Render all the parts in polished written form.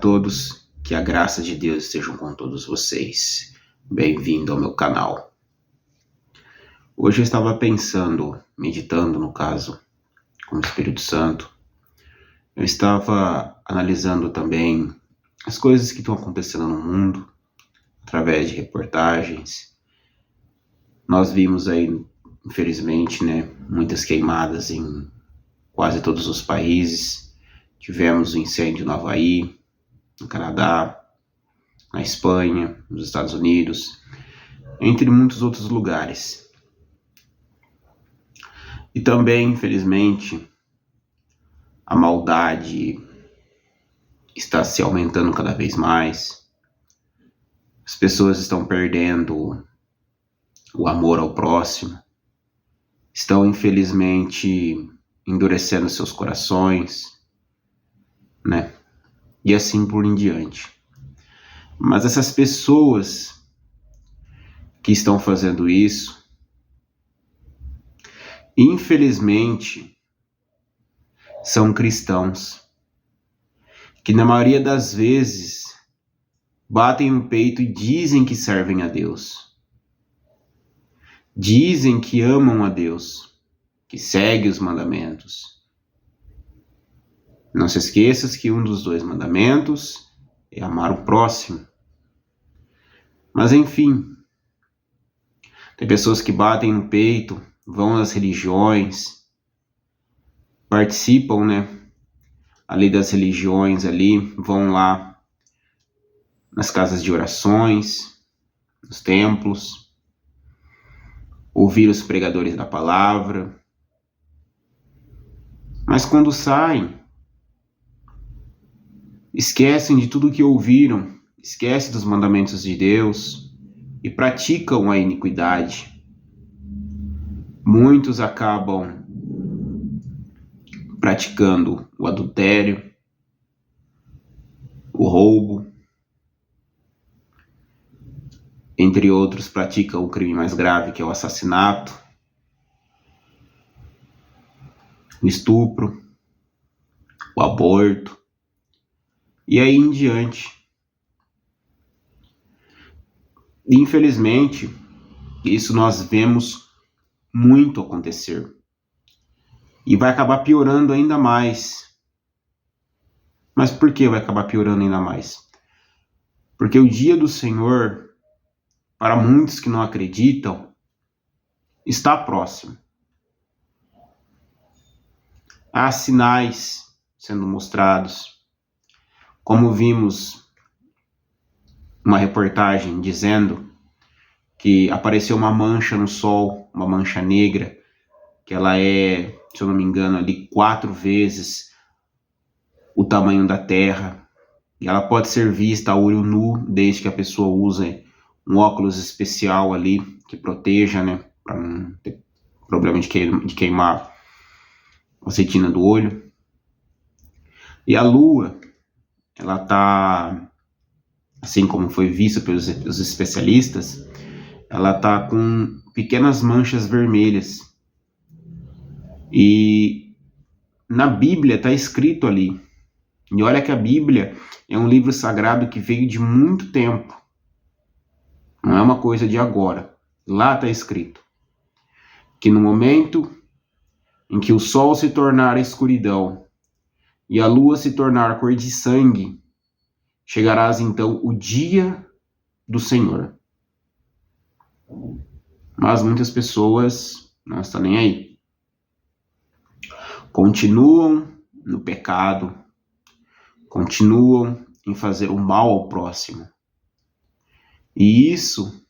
todos, que a graça de Deus esteja com todos vocês. Bem-vindo ao meu canal. Hoje eu estava pensando, meditando no caso, com o Espírito Santo. Eu estava analisando também as coisas que estão acontecendo no mundo, através de reportagens. Nós vimos aí, infelizmente, muitas queimadas em quase todos os países. Tivemos o incêndio no Havaí, no Canadá, na Espanha, nos Estados Unidos, entre muitos outros lugares. E também, infelizmente, a maldade está se aumentando cada vez mais. As pessoas estão perdendo o amor ao próximo, estão, infelizmente, endurecendo seus corações, E assim por em diante. Mas essas pessoas que estão fazendo isso, infelizmente, são cristãos, que na maioria das vezes batem no peito e dizem que servem a Deus. Dizem que amam a Deus, que seguem os mandamentos. Não se esqueças que um dos 2 mandamentos é amar o próximo. Mas enfim, tem pessoas que batem no peito, vão nas religiões, participam, ali das religiões ali, vão lá nas casas de orações, nos templos, ouvir os pregadores da palavra. Mas quando saem, esquecem de tudo que ouviram, esquecem dos mandamentos de Deus e praticam a iniquidade. Muitos acabam praticando o adultério, o roubo, entre outros praticam o crime mais grave, que é o assassinato, o estupro, o aborto, e aí em diante. Infelizmente, isso nós vemos muito acontecer. E vai acabar piorando ainda mais. Mas por que vai acabar piorando ainda mais? Porque o dia do Senhor, para muitos que não acreditam, está próximo. Há sinais sendo mostrados. Como vimos uma reportagem dizendo que apareceu uma mancha no sol, uma mancha negra, que ela é, se eu não me engano, ali 4 vezes o tamanho da Terra. E ela pode ser vista a olho nu, desde que a pessoa use um óculos especial ali, que proteja, para não ter problema de queimar a retina do olho. E a Lua, ela está, assim como foi vista pelos especialistas, ela está com pequenas manchas vermelhas. E na Bíblia está escrito ali. E olha que a Bíblia é um livro sagrado que veio de muito tempo. Não é uma coisa de agora. Lá está escrito que no momento em que o sol se tornar escuridão e a lua se tornar cor de sangue, chegarás então o dia do Senhor. Mas muitas pessoas não estão nem aí. Continuam no pecado, continuam em fazer o mal ao próximo. E isso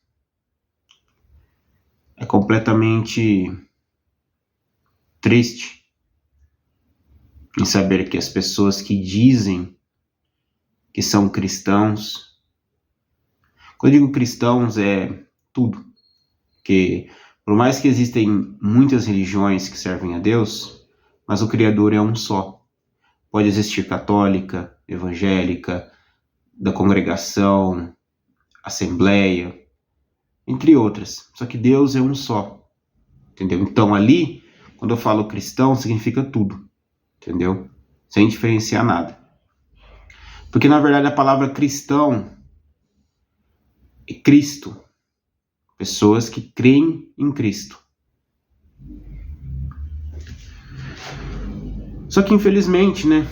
é completamente triste em saber que as pessoas que dizem que são cristãos, quando eu digo cristãos é tudo, porque por mais que existem muitas religiões que servem a Deus, mas o Criador é um só. Pode existir católica, evangélica, da congregação, assembleia, entre outras. Só que Deus é um só, entendeu? Então ali, quando eu falo cristão, significa tudo, entendeu? Sem diferenciar nada. Porque, na verdade, a palavra cristão é Cristo. Pessoas que creem em Cristo. Só que, infelizmente, né?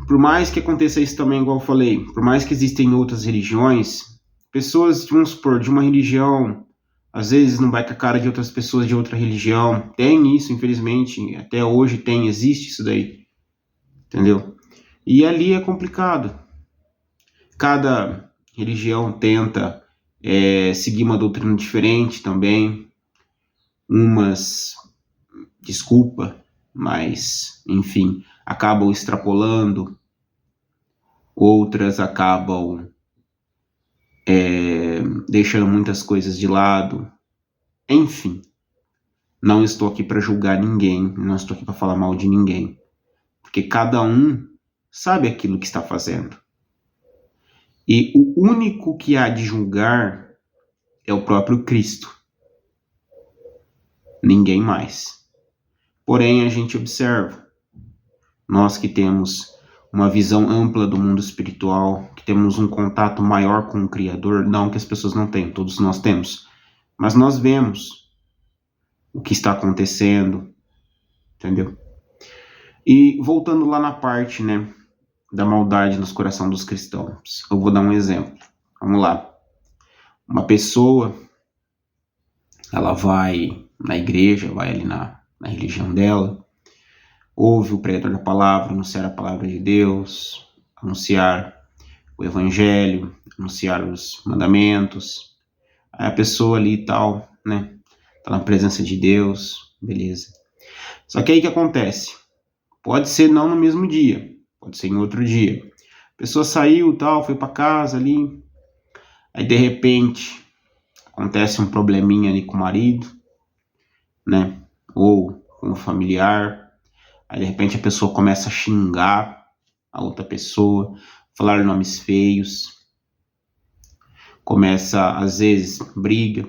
Por mais que aconteça isso também, igual eu falei, por mais que existem outras religiões, pessoas, vamos supor, de uma religião, às vezes não vai com a cara de outras pessoas de outra religião. Tem isso, infelizmente, até hoje existe isso daí. Entendeu? E ali é complicado. Cada religião tenta seguir uma doutrina diferente também. Umas, desculpa, mas, enfim, acabam extrapolando. Outras acabam deixando muitas coisas de lado. Enfim, não estou aqui para julgar ninguém, não estou aqui para falar mal de ninguém. Porque cada um sabe aquilo que está fazendo. E o único que há de julgar é o próprio Cristo. Ninguém mais. Porém, a gente observa, nós que temos uma visão ampla do mundo espiritual, que temos um contato maior com o Criador, não que as pessoas não tenham, todos nós temos, mas nós vemos o que está acontecendo, entendeu? E voltando lá na parte, né, da maldade nos corações dos cristãos, eu vou dar um exemplo. Vamos lá. Uma pessoa, ela vai na igreja, vai ali na religião dela, ouve o pregador da palavra, anunciar a palavra de Deus, anunciar o evangelho, anunciar os mandamentos. Aí a pessoa ali e tal, né, tá na presença de Deus, beleza. Só que aí o que acontece? Pode ser não no mesmo dia, pode ser em outro dia. A pessoa saiu tal, foi para casa ali, aí de repente acontece um probleminha ali com o marido, né, ou com o familiar. Aí de repente a pessoa começa a xingar a outra pessoa, falar nomes feios, começa, às vezes, briga,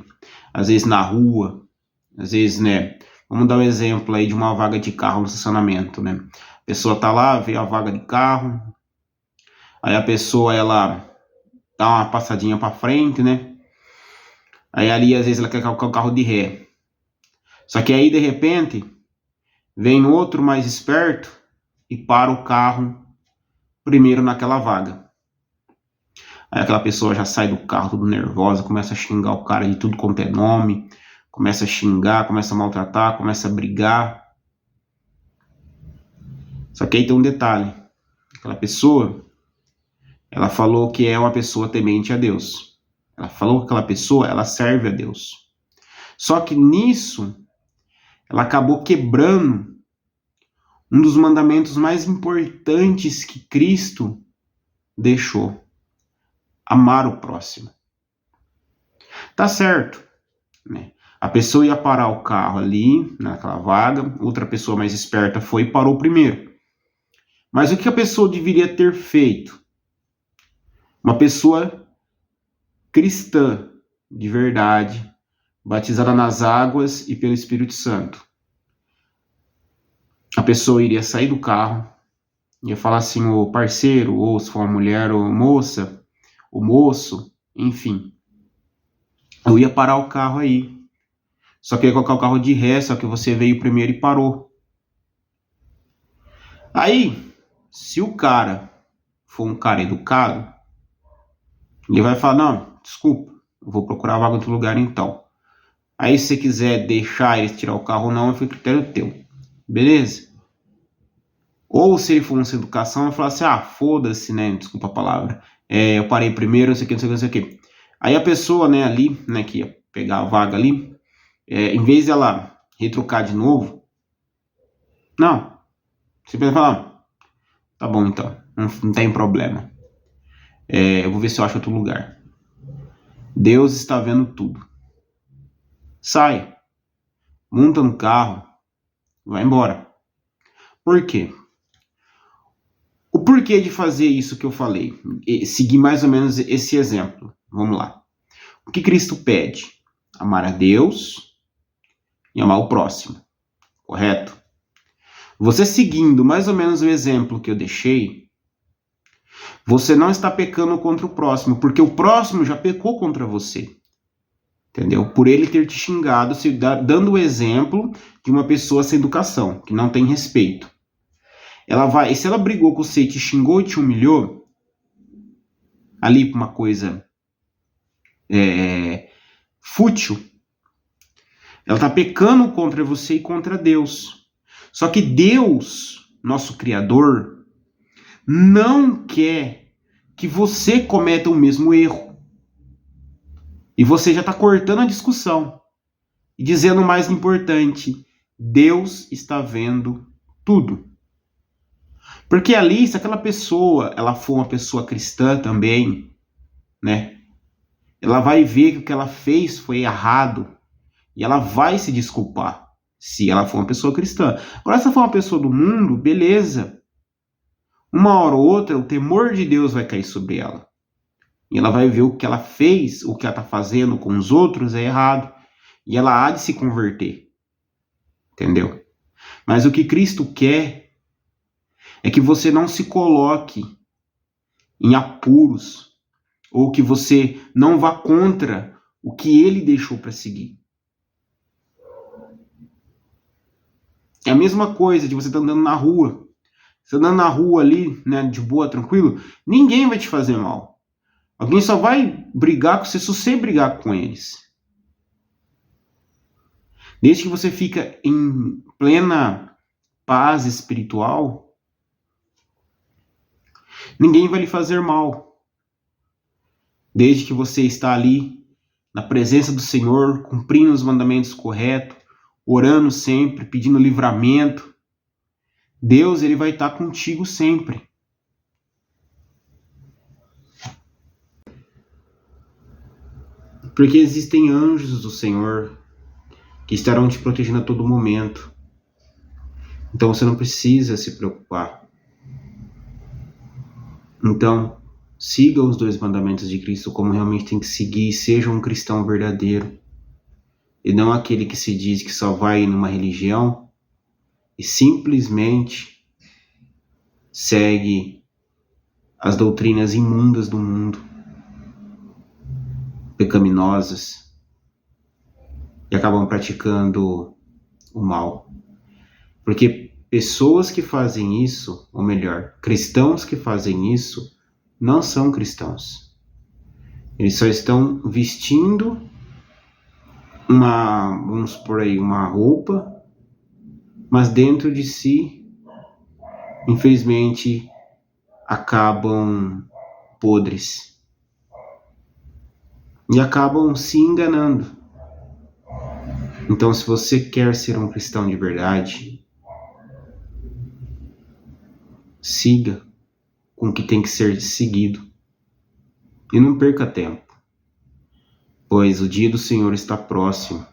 às vezes na rua, às vezes, né, vamos dar um exemplo aí de uma vaga de carro no estacionamento, né, a pessoa tá lá, vê a vaga de carro, aí a pessoa, ela dá uma passadinha para frente, né, aí ali, às vezes, ela quer colocar o carro de ré, só que aí, de repente, vem outro mais esperto e para o carro primeiro naquela vaga. Aí aquela pessoa já sai do carro tudo nervosa, começa a xingar o cara de tudo quanto é nome, começa a xingar, começa a maltratar, começa a brigar. Só que aí tem um detalhe. Aquela pessoa, ela falou que é uma pessoa temente a Deus. Ela falou que aquela pessoa, ela serve a Deus. Só que nisso, ela acabou quebrando um dos mandamentos mais importantes que Cristo deixou. Amar o próximo. Tá certo, né? A pessoa ia parar o carro ali, naquela vaga, outra pessoa mais esperta foi e parou primeiro. Mas o que a pessoa deveria ter feito? Uma pessoa cristã, de verdade, batizada nas águas e pelo Espírito Santo. A pessoa iria sair do carro, ia falar assim, ô parceiro, ou se for uma mulher, ou moça, o moço, enfim. Eu ia parar o carro aí. Só que ia colocar o carro de ré, só que você veio primeiro e parou. Aí, se o cara for um cara educado, ele vai falar, não, desculpa, eu vou procurar vaga em outro lugar então. Aí se você quiser deixar ele tirar o carro ou não, foi critério teu. Beleza? Ou se ele for um sem educação, vai falar assim, foda-se, né, desculpa a palavra. Eu parei primeiro, não sei o que, não sei o que, não sei o que. Aí a pessoa, né, ali, né, que ia pegar a vaga ali, em vez de ela retrucar de novo, não, simplesmente falar, tá bom então, não tem problema. Eu vou ver se eu acho outro lugar. Deus está vendo tudo. Sai, monta no carro, vai embora. Por quê? O porquê de fazer isso que eu falei, seguir mais ou menos esse exemplo. Vamos lá. O que Cristo pede? Amar a Deus e amar o próximo. Correto? Você seguindo mais ou menos o exemplo que eu deixei, Você não está pecando contra o próximo, porque o próximo já pecou contra você. Entendeu? Por ele ter te xingado, dando o exemplo de uma pessoa sem educação, que não tem respeito. E se ela brigou com você, te xingou e te humilhou, ali por uma coisa fútil, ela está pecando contra você e contra Deus. Só que Deus, nosso Criador, não quer que você cometa o mesmo erro. E você já está cortando a discussão. E dizendo o mais importante, Deus está vendo tudo. Porque ali, se aquela pessoa, ela for uma pessoa cristã também, né? Ela vai ver que o que ela fez foi errado. E ela vai se desculpar, se ela for uma pessoa cristã. Agora, se ela for uma pessoa do mundo, beleza. Uma hora ou outra, o temor de Deus vai cair sobre ela. E ela vai ver o que ela fez, o que ela está fazendo com os outros é errado. E ela há de se converter. Entendeu? Mas o que Cristo quer é que você não se coloque em apuros. Ou que você não vá contra o que ele deixou para seguir. É a mesma coisa de você estar andando na rua. Você andando na rua ali, né, de boa, tranquilo, ninguém vai te fazer mal. Alguém só vai brigar com você se você brigar com eles. Desde que você fica em plena paz espiritual, ninguém vai lhe fazer mal. Desde que você está ali na presença do Senhor, cumprindo os mandamentos corretos, orando sempre, pedindo livramento, Deus, ele vai estar contigo sempre. Porque existem anjos do Senhor que estarão te protegendo a todo momento. Então você não precisa se preocupar. Então, siga os 2 mandamentos de Cristo como realmente tem que seguir e seja um cristão verdadeiro. E não aquele que se diz que só vai numa religião e simplesmente segue as doutrinas imundas do mundo, pecaminosas, e acabam praticando o mal. Porque pessoas que fazem isso, ou melhor, cristãos que fazem isso, não são cristãos. Eles só estão vestindo vamos por aí, uma roupa, mas dentro de si, infelizmente, acabam podres. E acabam se enganando. Então, se você quer ser um cristão de verdade, siga com o que tem que ser seguido. E não perca tempo, pois o dia do Senhor está próximo.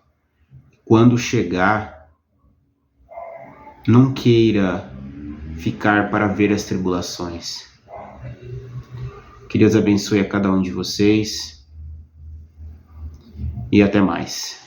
Quando chegar, não queira ficar para ver as tribulações. Que Deus abençoe a cada um de vocês e até mais.